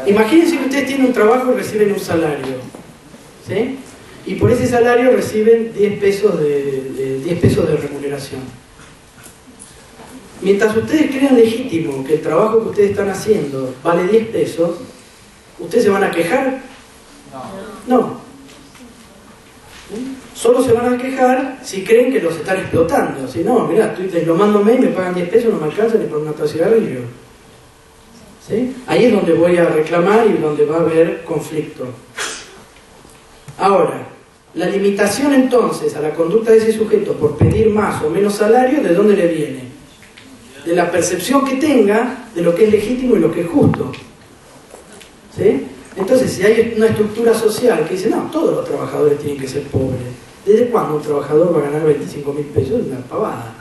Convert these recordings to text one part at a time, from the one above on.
Imagínense que ustedes tienen un trabajo y reciben un salario, ¿sí? Y por ese salario reciben 10 pesos de remuneración. Mientras ustedes crean legítimo que el trabajo que ustedes están haciendo vale 10 pesos, ¿ustedes se van a quejar? No. Solo se van a quejar si creen que los están explotando. Si no, mirá, estoy deslomándome y me pagan 10 pesos, no me alcanza ni por una taza de cigarrillo. ¿Sí? Ahí es donde voy a reclamar y donde va a haber conflicto. Ahora, la limitación entonces a la conducta de ese sujeto por pedir más o menos salario, ¿de dónde le viene? De la percepción que tenga de lo que es legítimo y lo que es justo. ¿Sí? Entonces, si hay una estructura social que dice, no, todos los trabajadores tienen que ser pobres, ¿desde cuándo un trabajador va a ganar 25.000 pesos? Es una pavada.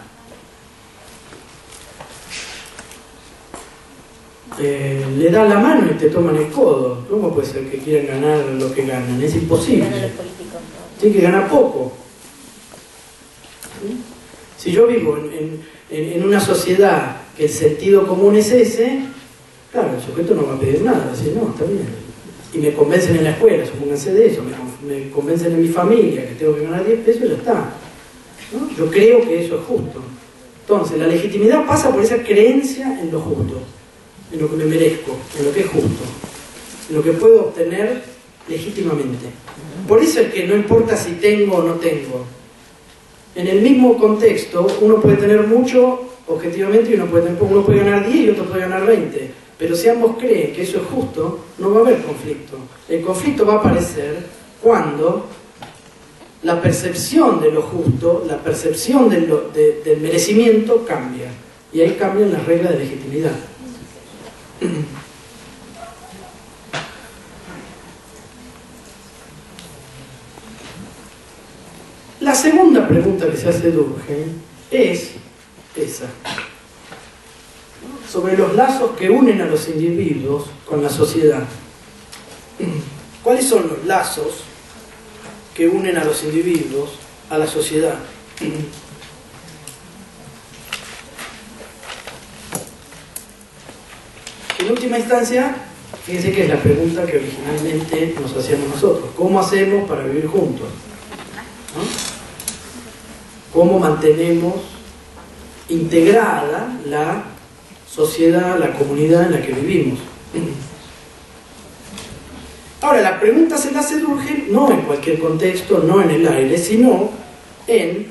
Le dan la mano y te toman el codo. ¿Cómo puede ser que quieran ganar lo que ganan? Es imposible. Tienen que ganar poco. ¿Sí? Si yo vivo en una sociedad que el sentido común es ese, claro, el sujeto no va a pedir nada, va a decir, no, está bien. Y me convencen en la escuela, supónganse de eso, me convencen en mi familia que tengo que ganar 10 pesos y ya está. ¿No? Yo creo que eso es justo. Entonces, la legitimidad pasa por esa creencia en lo justo, en lo que me merezco, en lo que es justo, en lo que puedo obtener legítimamente. Por eso es que no importa si tengo o no tengo. En el mismo contexto, uno puede tener mucho objetivamente y uno puede ganar 10 y otro puede ganar 20. Pero si ambos creen que eso es justo, no va a haber conflicto. El conflicto va a aparecer cuando la percepción de lo justo, la percepción del merecimiento cambia. Y ahí cambian las reglas de legitimidad. La segunda pregunta que se hace Durkheim es esa. Sobre los lazos que unen a los individuos con la sociedad. ¿Cuáles son los lazos que unen a los individuos a la sociedad? En última instancia, fíjense que es la pregunta que originalmente nos hacíamos nosotros. ¿Cómo hacemos para vivir juntos? ¿No? ¿Cómo mantenemos integrada la sociedad, la comunidad en la que vivimos? Ahora, la pregunta se la hace Durkheim no en cualquier contexto, no en el aire, sino en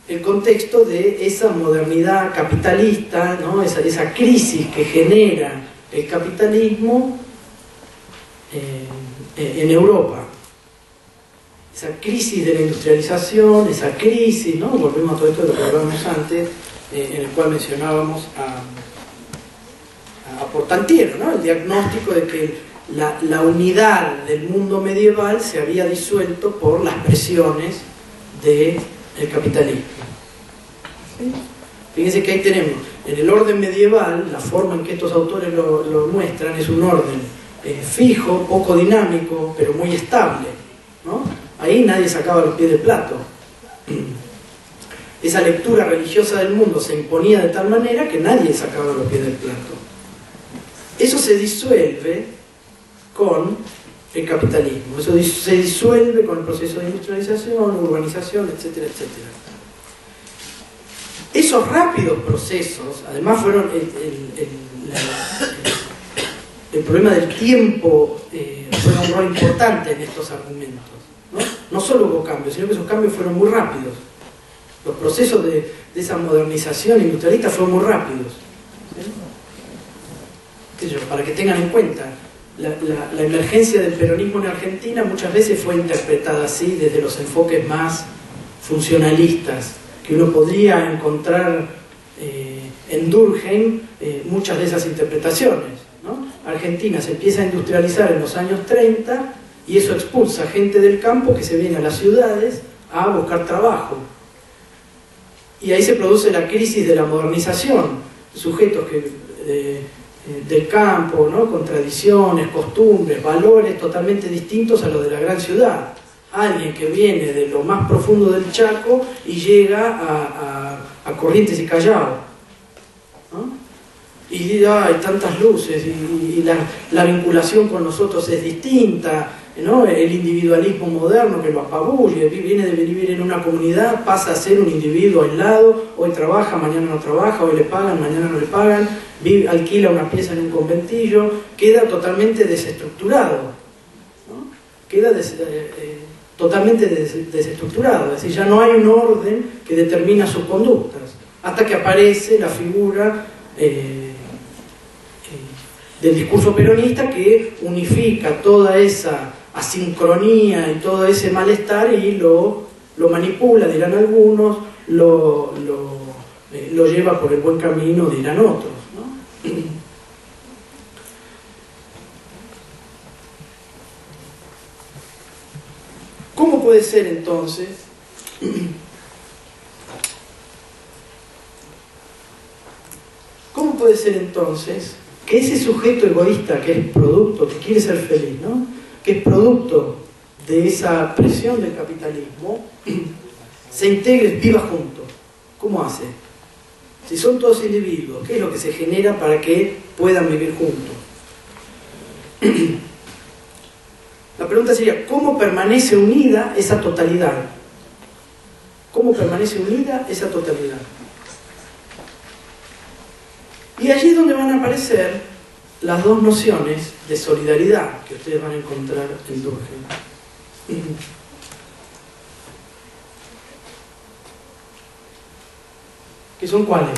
el contexto de esa modernidad capitalista, ¿no? esa crisis que genera el capitalismo en Europa. Esa crisis de la industrialización, esa crisis, ¿no? Volvemos a todo esto de lo que hablábamos antes, en el cual mencionábamos a Portantiero, ¿no? El diagnóstico de que la unidad del mundo medieval se había disuelto por las presiones del capitalismo. ¿Sí? Fíjense que ahí tenemos, en el orden medieval, la forma en que estos autores lo muestran es un orden fijo, poco dinámico, pero muy estable, ¿no? Ahí nadie sacaba los pies del plato. Esa lectura religiosa del mundo se imponía de tal manera que nadie sacaba los pies del plato. Eso se disuelve con el capitalismo, eso se disuelve con el proceso de industrialización, urbanización, etcétera, etcétera. Esos rápidos procesos, además fueron el problema del tiempo, fue un rol importante en estos argumentos, ¿no? No solo hubo cambios, sino que esos cambios fueron muy rápidos. Los procesos de esa modernización industrialista fueron muy rápidos. ¿Sí? Para que tengan en cuenta, la emergencia del peronismo en Argentina muchas veces fue interpretada así desde los enfoques más funcionalistas, que uno podría encontrar en Durkheim muchas de esas interpretaciones, ¿no? Argentina se empieza a industrializar en los años 30 y eso expulsa gente del campo que se viene a las ciudades a buscar trabajo. Y ahí se produce la crisis de la modernización, sujetos del campo, ¿no? Con tradiciones, costumbres, valores totalmente distintos a los de la gran ciudad. Alguien que viene de lo más profundo del Chaco y llega a Corrientes y Callao, ¿no? y hay tantas luces, y la vinculación con nosotros es distinta, ¿no? El individualismo moderno que lo apabulle, viene de vivir en una comunidad, pasa a ser un individuo aislado, hoy trabaja, mañana no trabaja, hoy le pagan, mañana no le pagan, alquila una pieza en un conventillo, queda totalmente desestructurado, ¿no? Queda totalmente desestructurado, es decir, ya no hay un orden que determina sus conductas, hasta que aparece la figura del discurso peronista que unifica toda esa asincronía y todo ese malestar y lo manipula, dirán algunos, lo lleva por el buen camino, dirán otros, ¿no? ¿Cómo puede ser entonces que ese sujeto egoísta que es producto, que quiere ser feliz, ¿no? Que es producto de esa presión del capitalismo, se integre, viva juntos? ¿Cómo hace? Si son todos individuos, ¿qué es lo que se genera para que puedan vivir juntos? La pregunta sería, ¿cómo permanece unida esa totalidad? ¿Cómo permanece unida esa totalidad? Y allí es donde van a aparecer las dos nociones de solidaridad que ustedes van a encontrar en Durkheim. ¿Qué son cuáles?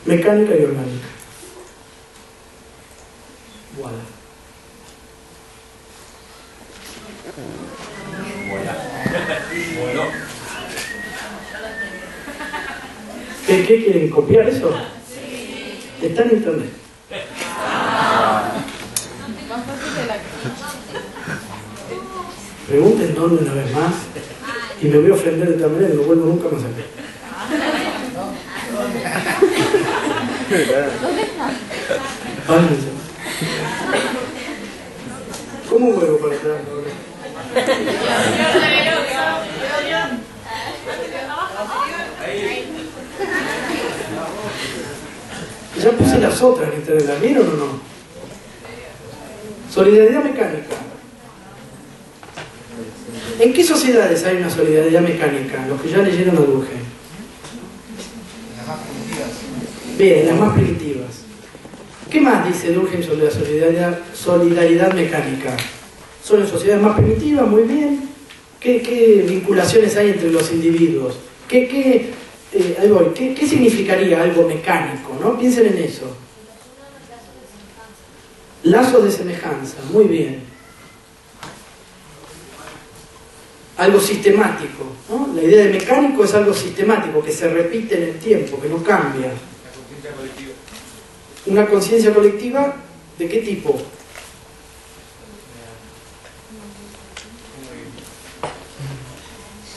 Mecánica y orgánica. Voilà. Bueno. ¿Qué quieren? ¿Copiar eso? Sí. Está en internet. Pregunten dónde una vez más y me voy a ofender de tal manera y no vuelvo nunca más a ver. ¿Cómo vuelvo para atrás ahora? Ya puse las otras en internet, ¿la vieron o no? Solidaridad mecánica. ¿En qué sociedades hay una solidaridad mecánica? Los que ya leyeron a Durkheim. Bien, las más primitivas. ¿Qué más dice Durkheim sobre la solidaridad mecánica? Son las sociedades más primitivas, muy bien. ¿Qué vinculaciones hay entre los individuos? ¿Qué significaría algo mecánico, ¿no? Piensen en eso. Lazos de semejanza, muy bien. Algo sistemático, ¿no? La idea de mecánico es algo sistemático, que se repite en el tiempo, que no cambia. Una conciencia colectiva, ¿de qué tipo?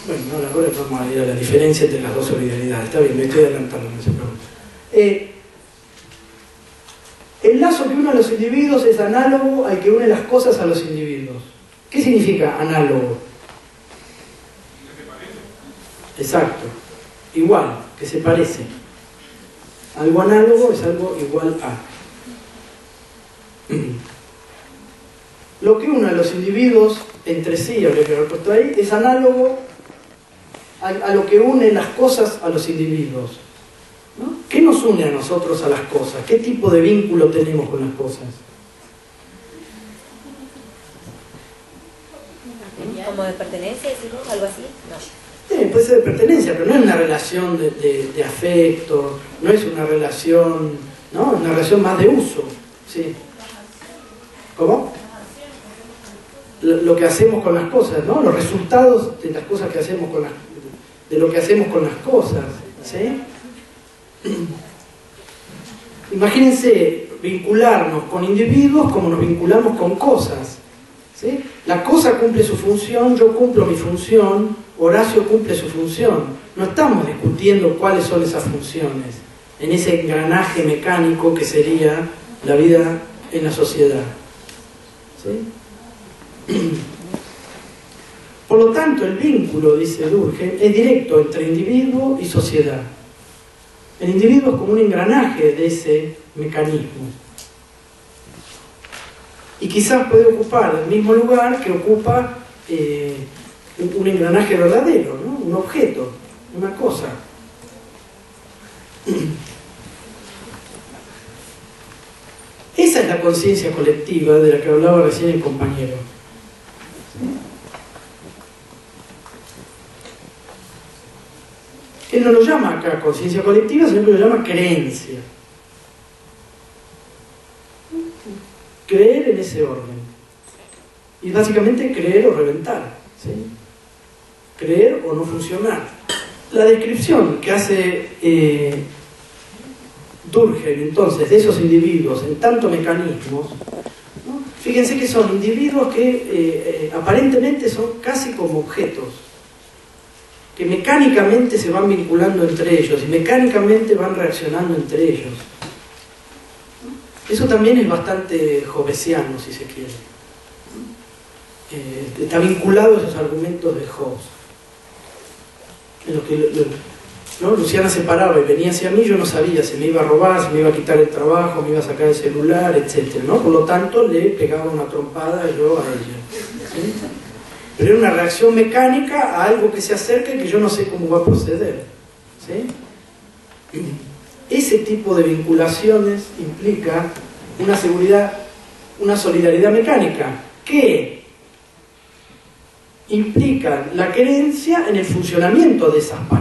Bueno, ahora vamos a ir a la diferencia entre las dos solidaridades. Está bien, me estoy adelantando, no se preocupe. El lazo que une a los individuos es análogo al que une las cosas a los individuos. ¿Qué significa análogo? Exacto. Igual, que se parece. Algo análogo es algo igual a. Lo que une a los individuos entre sí, habría que haber puesto ahí, es análogo a lo que une las cosas a los individuos, ¿no? ¿Qué nos une a nosotros a las cosas? ¿Qué tipo de vínculo tenemos con las cosas? ¿Como de pertenencia, decimos? ¿Algo así? No. Puede ser de pertenencia, pero no es una relación de afecto, no es una relación, ¿no? Una relación más de uso, ¿sí? ¿Cómo? Lo que hacemos con las cosas, ¿no? Los resultados de las cosas que hacemos de lo que hacemos con las cosas, ¿sí? Imagínense vincularnos con individuos como nos vinculamos con cosas, ¿sí? La cosa cumple su función, yo cumplo mi función, Horacio cumple su función. No estamos discutiendo cuáles son esas funciones en ese engranaje mecánico que sería la vida en la sociedad, ¿sí? Por lo tanto, el vínculo, dice Durkheim, es directo entre individuo y sociedad. El individuo es como un engranaje de ese mecanismo. Y quizás puede ocupar el mismo lugar que ocupa un engranaje verdadero, ¿no? Un objeto, una cosa. Esa es la conciencia colectiva de la que hablaba recién el compañero. Él no lo llama acá conciencia colectiva, sino que lo llama creencia. Creer en ese orden. Y básicamente creer o reventar, ¿sí? Creer o no funcionar. La descripción que hace Durkheim entonces de esos individuos en tantos mecanismos, ¿no? Fíjense que son individuos que aparentemente son casi como objetos, que mecánicamente se van vinculando entre ellos y mecánicamente van reaccionando entre ellos. Eso también es bastante hobbesiano, si se quiere. Está vinculado a esos argumentos de Hobbes, en los que ¿no? Luciana se paraba y venía hacia mí, yo no sabía si me iba a robar, si me iba a quitar el trabajo, me iba a sacar el celular, etc., ¿no? Por lo tanto le pegaba una trompada yo a ella, ¿sí? Pero era una reacción mecánica a algo que se acerca y que yo no sé cómo va a proceder, ¿sí? Ese tipo de vinculaciones implica una seguridad, una solidaridad mecánica, que implica la creencia en el funcionamiento de esas partes.